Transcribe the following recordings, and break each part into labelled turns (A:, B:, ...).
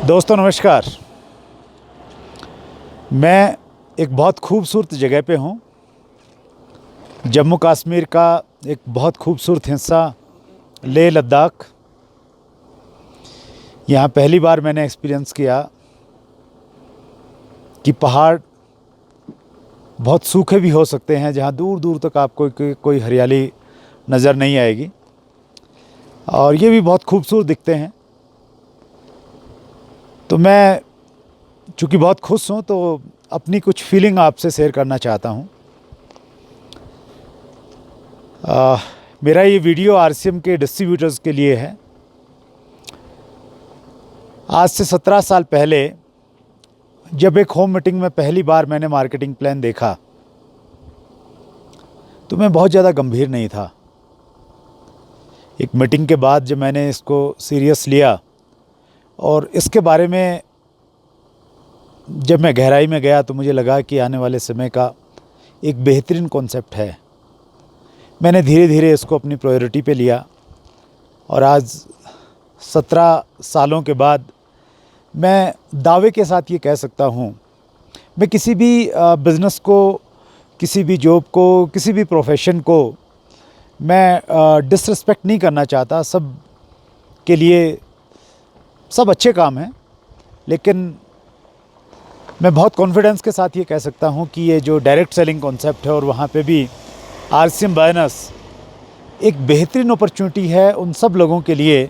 A: दोस्तों नमस्कार। मैं एक बहुत खूबसूरत जगह पे हूँ। जम्मू कश्मीर का एक बहुत खूबसूरत हिस्सा लेह लद्दाख। यहाँ पहली बार मैंने एक्सपीरियंस किया कि पहाड़ बहुत सूखे भी हो सकते हैं, जहाँ दूर दूर तक आपको कोई हरियाली नज़र नहीं आएगी, और ये भी बहुत खूबसूरत दिखते हैं। तो मैं चूँकि बहुत खुश हूँ तो अपनी कुछ फीलिंग आपसे शेयर करना चाहता हूँ। मेरा ये वीडियो आरसीएम के डिस्ट्रीब्यूटर्स के लिए है। आज से 17 साल पहले जब एक होम मीटिंग में पहली बार मैंने मार्केटिंग प्लान देखा तो मैं बहुत ज़्यादा गंभीर नहीं था। एक मीटिंग के बाद जब मैंने इसको सीरियस लिया और इसके बारे में जब मैं गहराई में गया तो मुझे लगा कि आने वाले समय का एक बेहतरीन कॉन्सेप्ट है। मैंने धीरे धीरे इसको अपनी प्रायोरिटी पे लिया और आज 17 सालों के बाद मैं दावे के साथ ये कह सकता हूँ, मैं किसी भी बिज़नेस को, किसी भी जॉब को, किसी भी प्रोफेशन को मैं डिसरिस्पेक्ट नहीं करना चाहता। सब के लिए सब अच्छे काम हैं, लेकिन मैं बहुत कॉन्फिडेंस के साथ ये कह सकता हूँ कि ये जो डायरेक्ट सेलिंग कॉन्सेप्ट है और वहाँ पे भी आरसीएम बोनस एक बेहतरीन अपॉर्चुनिटी है उन सब लोगों के लिए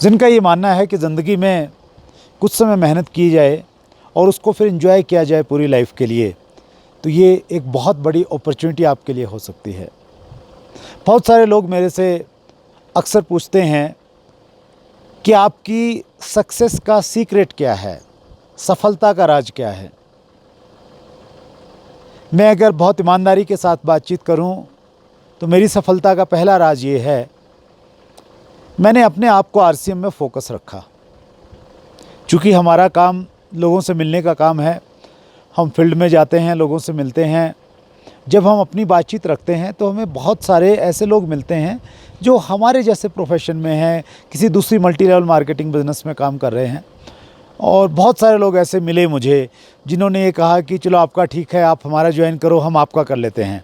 A: जिनका ये मानना है कि ज़िंदगी में कुछ समय मेहनत की जाए और उसको फिर एंजॉय किया जाए पूरी लाइफ के लिए। तो ये एक बहुत बड़ी अपॉर्चुनिटी आपके लिए हो सकती है। बहुत सारे लोग मेरे से अक्सर पूछते हैं कि आपकी सक्सेस का सीक्रेट क्या है, सफलता का राज क्या है। मैं अगर बहुत ईमानदारी के साथ बातचीत करूं तो मेरी सफलता का पहला राज ये है, मैंने अपने आप को आरसीएम में फ़ोकस रखा। चूँकि हमारा काम लोगों से मिलने का काम है, हम फील्ड में जाते हैं, लोगों से मिलते हैं। जब हम अपनी बातचीत रखते हैं तो हमें बहुत सारे ऐसे लोग मिलते हैं जो हमारे जैसे प्रोफेशन में हैं, किसी दूसरी मल्टी लेवल मार्केटिंग बिजनेस में काम कर रहे हैं। और बहुत सारे लोग ऐसे मिले मुझे जिन्होंने ये कहा कि चलो आपका ठीक है, आप हमारा ज्वाइन करो, हम आपका कर लेते हैं।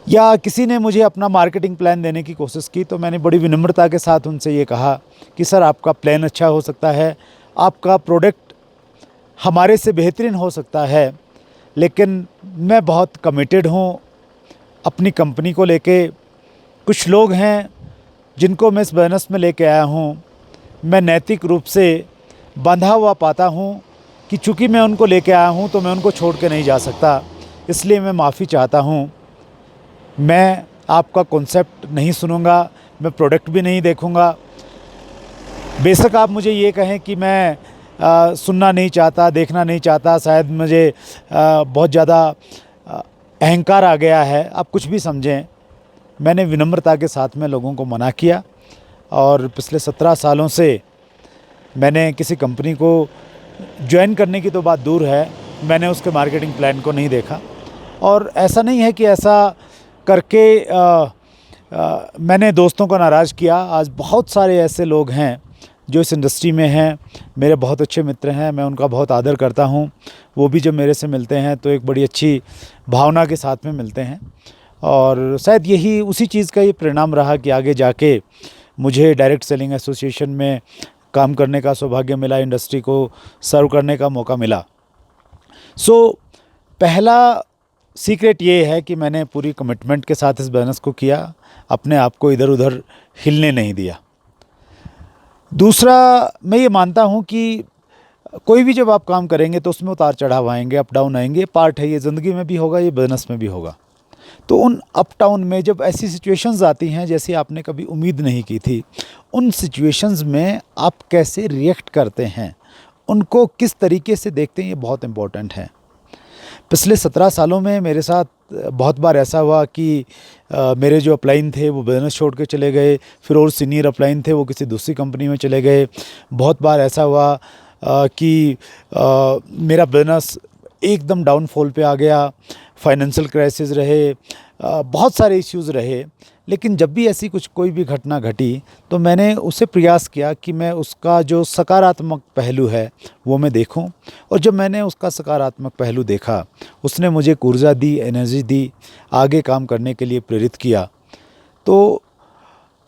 A: या किसी ने मुझे अपना मार्केटिंग प्लान देने की कोशिश की तो मैंने बड़ी विनम्रता के साथ उनसे ये कहा कि सर आपका प्लान अच्छा हो सकता है, आपका प्रोडक्ट हमारे से बेहतरीन हो सकता है, लेकिन मैं बहुत कमिटेड हूँ अपनी कंपनी को लेके। कुछ लोग हैं जिनको मैं इस बिज़नेस में लेके आया हूँ, मैं नैतिक रूप से बंधा हुआ पाता हूँ कि चूँकि मैं उनको लेके आया हूँ तो मैं उनको छोड़ के नहीं जा सकता। इसलिए मैं माफ़ी चाहता हूँ। मैं आपका कॉन्सेप्ट नहीं सुनूंगा, मैं प्रोडक्ट भी नहीं देखूंगा। बेशक आप मुझे ये कहें कि मैं सुनना नहीं चाहता, देखना नहीं चाहता, शायद मुझे बहुत ज़्यादा अहंकार आ गया है, आप कुछ भी समझें। मैंने विनम्रता के साथ में लोगों को मना किया और पिछले 17 सालों से मैंने किसी कंपनी को ज्वाइन करने की तो बात दूर है, मैंने उसके मार्केटिंग प्लान को नहीं देखा। और ऐसा नहीं है कि ऐसा करके मैंने दोस्तों को नाराज़ किया। आज बहुत सारे ऐसे लोग हैं जो इस इंडस्ट्री में हैं, मेरे बहुत अच्छे मित्र हैं, मैं उनका बहुत आदर करता हूं। वो भी जब मेरे से मिलते हैं तो एक बड़ी अच्छी भावना के साथ में मिलते हैं, और शायद यही उसी चीज़ का ये परिणाम रहा कि आगे जाके मुझे डायरेक्ट सेलिंग एसोसिएशन में काम करने का सौभाग्य मिला, इंडस्ट्री को सर्व करने का मौका मिला। पहला सीक्रेट ये है कि मैंने पूरी कमिटमेंट के साथ इस बिज़नेस को किया, अपने आप को इधर उधर हिलने नहीं दिया। दूसरा, मैं ये मानता हूँ कि कोई भी जब आप काम करेंगे तो उसमें उतार चढ़ाव आएंगे, अप डाउन आएंगे, पार्ट है, ये ज़िंदगी में भी होगा, ये बिज़नेस में भी होगा। तो उन अप डाउन में जब ऐसी सिचुएशंस आती हैं जैसी आपने कभी उम्मीद नहीं की थी, उन सिचुएशंस में आप कैसे रिएक्ट करते हैं, उनको किस तरीके से देखते हैं, ये बहुत इम्पोर्टेंट है। पिछले 17 सालों में मेरे साथ बहुत बार ऐसा हुआ कि मेरे जो अपलाइन थे वो बिज़नेस छोड़ के चले गए, फिर और सीनियर अपलाइन थे वो किसी दूसरी कंपनी में चले गए। बहुत बार ऐसा हुआ कि मेरा बिज़नेस एकदम डाउनफॉल पे आ गया, फाइनेंशियल क्राइसिस रहे, बहुत सारे इश्यूज़ रहे, लेकिन जब भी ऐसी कोई भी घटना घटी तो मैंने उसे प्रयास किया कि मैं उसका जो सकारात्मक पहलू है वो मैं देखूं। और जब मैंने उसका सकारात्मक पहलू देखा, उसने मुझे एक ऊर्जा दी, एनर्जी दी, आगे काम करने के लिए प्रेरित किया। तो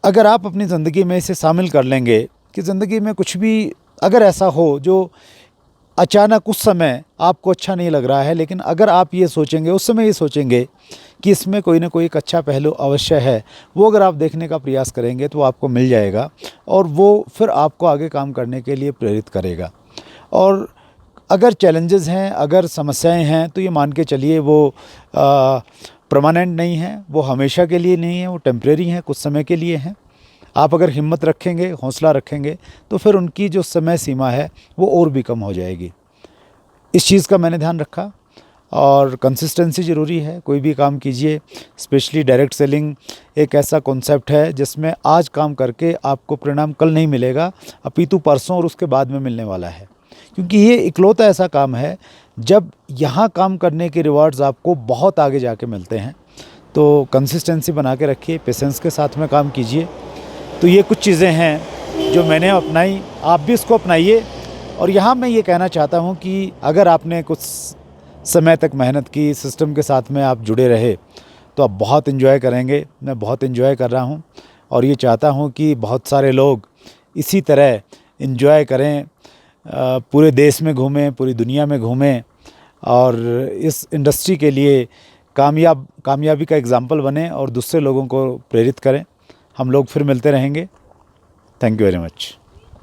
A: अगर आप अपनी ज़िंदगी में इसे शामिल कर लेंगे कि ज़िंदगी में कुछ भी अगर ऐसा हो जो अचानक उस समय आपको अच्छा नहीं लग रहा है, लेकिन अगर आप ये सोचेंगे, उस समय ये सोचेंगे कि इसमें कोई ना कोई एक अच्छा पहलू अवश्य है, वो अगर आप देखने का प्रयास करेंगे तो आपको मिल जाएगा और वो फिर आपको आगे काम करने के लिए प्रेरित करेगा। और अगर चैलेंजेस हैं, अगर समस्याएं हैं, तो ये मान के चलिए वो परमानेंट नहीं है, वो हमेशा के लिए नहीं है, वो टेम्परेरी हैं, कुछ समय के लिए हैं। आप अगर हिम्मत रखेंगे, हौसला रखेंगे, तो फिर उनकी जो समय सीमा है वो और भी कम हो जाएगी। इस चीज़ का मैंने ध्यान रखा। और कंसिस्टेंसी ज़रूरी है, कोई भी काम कीजिए। स्पेशली डायरेक्ट सेलिंग एक ऐसा कॉन्सेप्ट है जिसमें आज काम करके आपको परिणाम कल नहीं मिलेगा, अपितु परसों और उसके बाद में मिलने वाला है। क्योंकि ये इकलौता ऐसा काम है जब यहाँ काम करने के रिवार्ड्स आपको बहुत आगे जाके मिलते हैं। तो कंसिस्टेंसी बना के रखिए, पेशेंस के साथ में काम कीजिए। तो ये कुछ चीज़ें हैं जो मैंने अपनाई, आप भी इसको अपनाइए। और यहाँ मैं ये कहना चाहता हूँ कि अगर आपने कुछ समय तक मेहनत की, सिस्टम के साथ में आप जुड़े रहे, तो आप बहुत एंजॉय करेंगे। मैं बहुत एंजॉय कर रहा हूँ और ये चाहता हूँ कि बहुत सारे लोग इसी तरह एंजॉय करें, पूरे देश में घूमें, पूरी दुनिया में घूमें और इस इंडस्ट्री के लिए कामयाबी का एग्जाम्पल बने और दूसरे लोगों को प्रेरित करें। हम लोग फिर मिलते रहेंगे। Thank you very much.